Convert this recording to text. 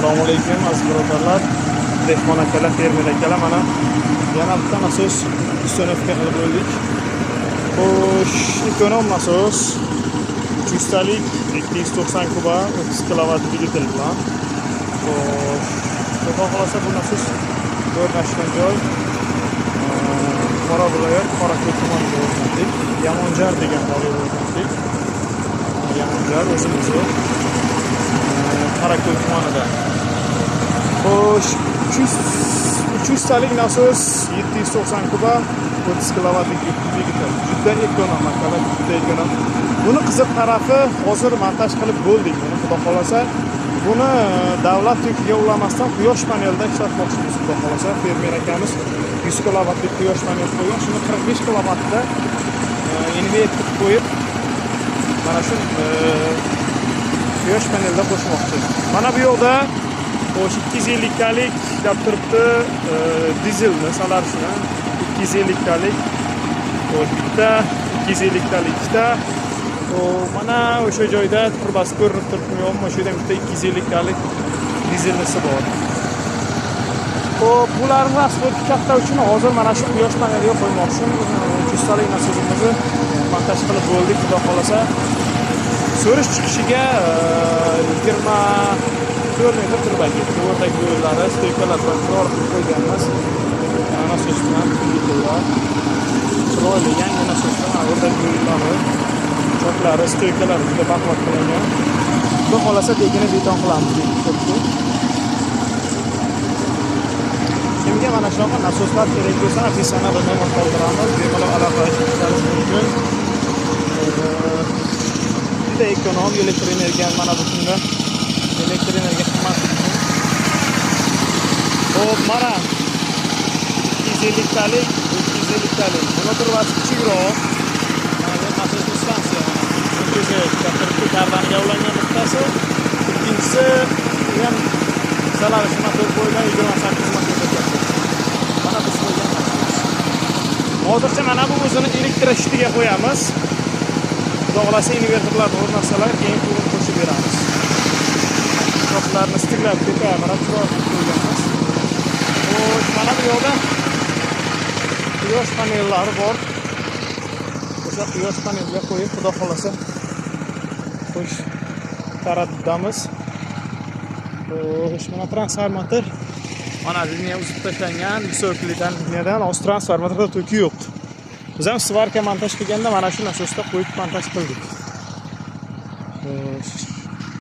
Assalomu alaykum aziz birodarlar, dehqon akalar, fermer akalar. Mana yana bitta nasos ustonovka qilib qo'ydik. Xo'sh, ekonom nasos 300 talik 290 kuba 30 kilovat dvigatel bilan. Xo'sh, xudo xolasa bu nasos o'rnashgan joy Qora viloyat Qorako'l tumaniga o'rnatdik. Yamonjar degan joyga o'rnatdik. Yamonjar o'zimizni Qorako'l tumanida. Xo'sh, 300 talik nasos 790 kuba 30 kilovatlik dvigatel. Juda ekonom, juda ekonom. Buni qiziq tarafi, hozir montaj qilib bo'ldik. Buni xudo xolasa buni davlat to'kiga ulamasdan quyosh panelida ishlatmoqchimiz. Xudo xolasa fermer akamiz 100 kilovatlik quyosh panel qo'ygan. Shuni 45 kilovatda inverter qo'yib mana shu quyosh panelda qo'shmoqchi. Mana bu yoqda 250 talik deb turibdi dizelni salarishini. 250 talik bitta 250 talik ikkita. Mana o'sha joyda turbasi ko'rinib turibmi yo'qmi? O'sha yerda bitta 250 talik dizelnisi bor. Xo'p, bularni rasxodi katta uchun hozir mana shu quyosh paneliga qo'ymoqchim. 300 talik nasosimizni montaj qilib bo'ldik, xudo xolasa. So'rish chiqishiga 24 metr turib ketdi. O'rdak yo'llari, stoykalar bilan qilib qo'yganmiz. Nasos bilan qildilar. Chiroyli yangi nasos bilan o'rdak yo'llari, choklari, stoykalar juda baquvvat qilingan. Xudo xolasa tegini beton qilamiz deydi. Kimga mana shunaqa nasoslar kerak bo'lsa, afisani bilmay qoldiramiz. Bemalol aloqa qilishingiz mumkin. Juda ekonom elektr energiya mana bu kunda elektr energiya qimmat. Xo'p, mana 250 talik, 250 talik. Buni turbasi kichikroq. Mana bu nasos stansiya. O'zi katta kardaniga ulangan bittasi. Ikkinchisi ham salarish motor qo'ygan 28 motor. Mana biz qo'ygan nasos. Hozircha mana bu o'zini elektr shitiga qo'yamiz. Xudo xolasa inverterlarni o'rnatsalar, keyin pulni qo'shib beramiz. Choklarni stiklab ko'tarib qo'yganmiz. Xo'sh, mana bu yoqda quyosh panellari bor. O'sha quyosh panelga qo'yib, xudo xolasa qo'sh taraddamiz. Xo'sh, mana transformator. Mana liniya uzib tashlangan, vysoklidan liniyadan o'z transformatorda to'ki yo'q. Biz ham svarka montaj qilganda mana shu nasosda qo'yib montaj qildik.